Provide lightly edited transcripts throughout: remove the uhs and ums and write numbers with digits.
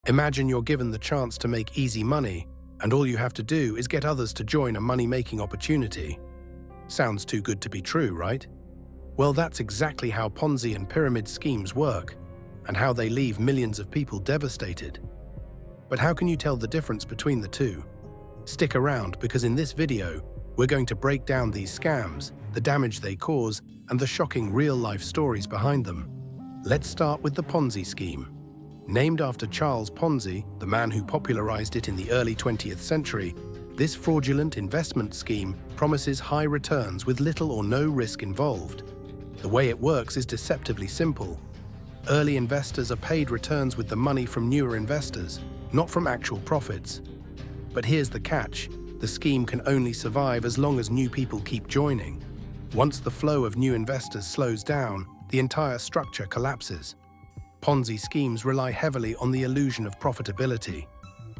Imagine you're given the chance to make easy money, and all you have to do is get others to join a money-making opportunity. Sounds too good to be true, right? Well, that's exactly how Ponzi and pyramid schemes work, and how they leave millions of people devastated. But how can you tell the difference between the two? Stick around, because in this video, we're going to break down these scams, the damage they cause, and the shocking real-life stories behind them. Let's start with the Ponzi scheme. Named after Charles Ponzi, the man who popularized it in the early 20th century, this fraudulent investment scheme promises high returns with little or no risk involved. The way it works is deceptively simple. Early investors are paid returns with the money from newer investors, not from actual profits. But here's the catch: the scheme can only survive as long as new people keep joining. Once the flow of new investors slows down, the entire structure collapses. Ponzi schemes rely heavily on the illusion of profitability.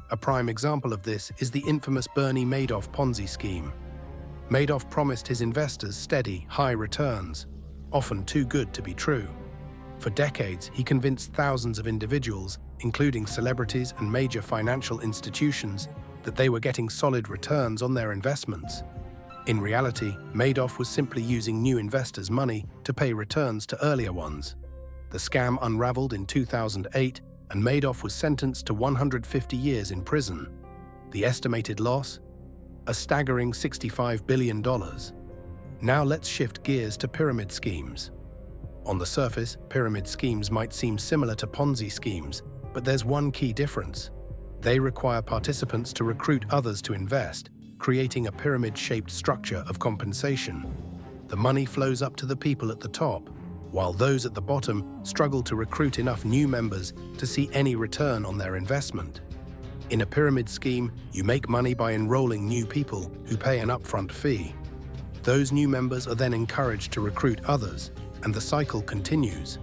A prime example of this is the infamous Bernie Madoff Ponzi scheme. Madoff promised his investors steady, high returns, often too good to be true. For decades, he convinced thousands of individuals, including celebrities and major financial institutions, that they were getting solid returns on their investments. In reality, Madoff was simply using new investors' money to pay returns to earlier ones. The scam unraveled in 2008, and Madoff was sentenced to 150 years in prison. The estimated loss? A staggering $65 billion. Now let's shift gears to pyramid schemes. On the surface, pyramid schemes might seem similar to Ponzi schemes, but there's one key difference. They require participants to recruit others to invest, creating a pyramid-shaped structure of compensation. The money flows up to the people at the top, while those at the bottom struggle to recruit enough new members to see any return on their investment. In a pyramid scheme, you make money by enrolling new people who pay an upfront fee. Those new members are then encouraged to recruit others, and the cycle continues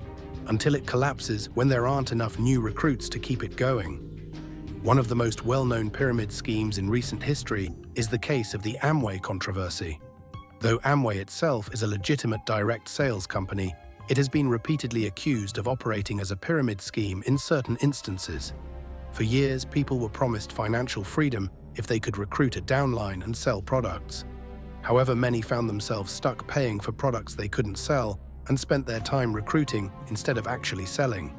until it collapses when there aren't enough new recruits to keep it going. One of the most well-known pyramid schemes in recent history is the case of the Amway controversy. Though Amway itself is a legitimate direct sales company, it has been repeatedly accused of operating as a pyramid scheme in certain instances. For years, people were promised financial freedom if they could recruit a downline and sell products. However, many found themselves stuck paying for products they couldn't sell and spent their time recruiting instead of actually selling.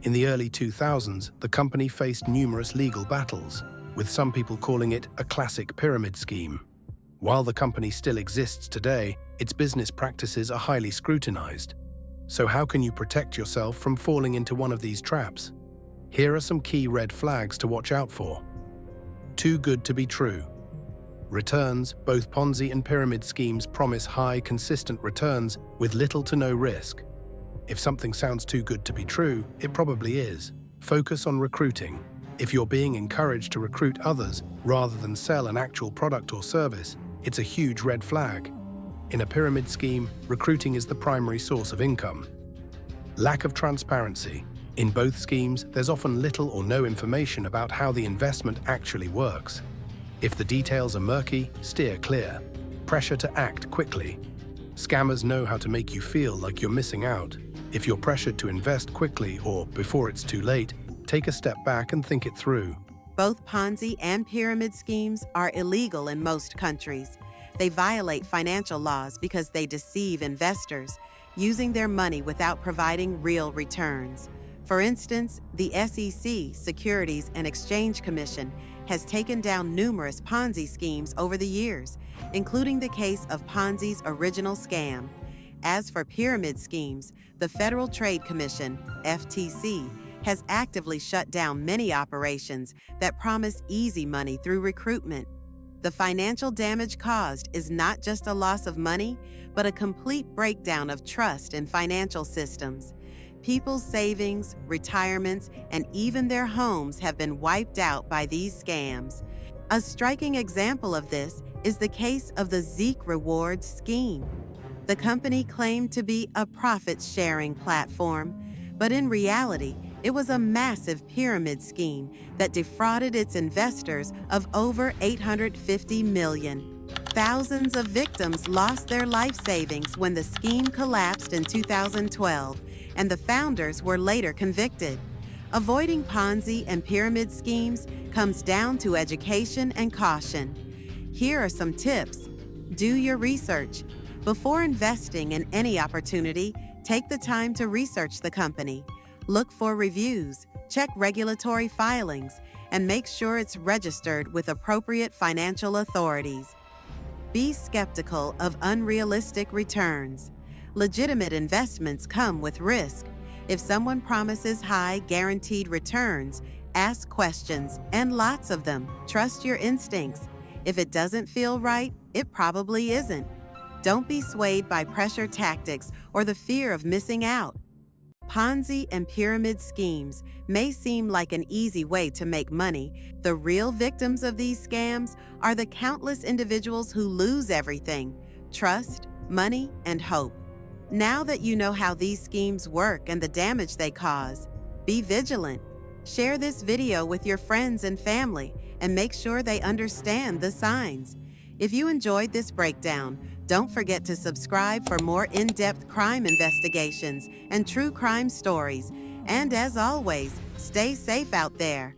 In the early 2000s, the company faced numerous legal battles, with some people calling it a classic pyramid scheme. While the company still exists today, its business practices are highly scrutinized. So how can you protect yourself from falling into one of these traps? Here are some key red flags to watch out for. Too good to be true. Returns. Both Ponzi and pyramid schemes promise high, consistent returns with little to no risk. If something sounds too good to be true, it probably is. Focus on recruiting. If you're being encouraged to recruit others rather than sell an actual product or service, it's a huge red flag. In a pyramid scheme, recruiting is the primary source of income. Lack of transparency. In both schemes, there's often little or no information about how the investment actually works. If the details are murky, steer clear. Pressure to act quickly. Scammers know how to make you feel like you're missing out. If you're pressured to invest quickly or before it's too late, take a step back and think it through. Both Ponzi and pyramid schemes are illegal in most countries. They violate financial laws because they deceive investors, using their money without providing real returns. For instance, the SEC, Securities and Exchange Commission, has taken down numerous Ponzi schemes over the years, including the case of Ponzi's original scam. As for pyramid schemes, the Federal Trade Commission, FTC, has actively shut down many operations that promise easy money through recruitment. The financial damage caused is not just a loss of money, but a complete breakdown of trust in financial systems. People's savings, retirements, and even their homes have been wiped out by these scams. A striking example of this is the case of the Zeek Rewards scheme. The company claimed to be a profit-sharing platform, but in reality, it was a massive pyramid scheme that defrauded its investors of over $850 million. Thousands of victims lost their life savings when the scheme collapsed in 2012, and the founders were later convicted. Avoiding Ponzi and pyramid schemes comes down to education and caution. Here are some tips. Do your research. Before investing in any opportunity, take the time to research the company. Look for reviews, check regulatory filings, and make sure it's registered with appropriate financial authorities. Be skeptical of unrealistic returns. Legitimate investments come with risk. If someone promises high, guaranteed returns, ask questions, and lots of them. Trust your instincts. If it doesn't feel right, it probably isn't. Don't be swayed by pressure tactics or the fear of missing out. Ponzi and pyramid schemes may seem like an easy way to make money. The real victims of these scams are the countless individuals who lose everything: trust, money, and hope. Now that you know how these schemes work and the damage they cause, be vigilant. Share this video with your friends and family and make sure they understand the signs. If you enjoyed this breakdown, don't forget to subscribe for more in-depth crime investigations and true crime stories. And as always, stay safe out there.